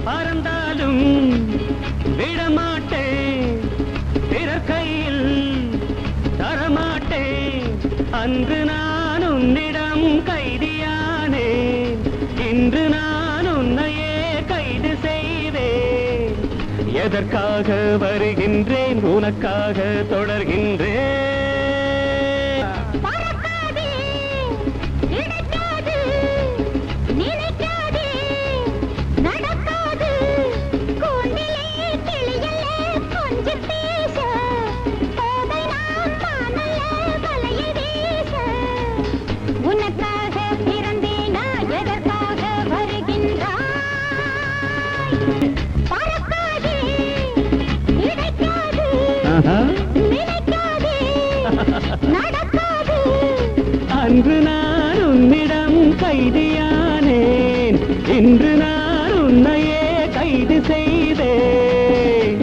பறந்தாலும் விடமாட்டேன், பிறர் கையில் தரமாட்டேன். அன்று நான் உன்னிடம் கைதியானேன், இன்று நான் உன்னையே கைது செய்தேன். எதற்காக வருகின்றேன், உனக்காக தொடர்கின்றேன். அன்று நான் உன்னிடம் கைதியானேன், இன்று நான் உன்னையே கைது செய்தேன்.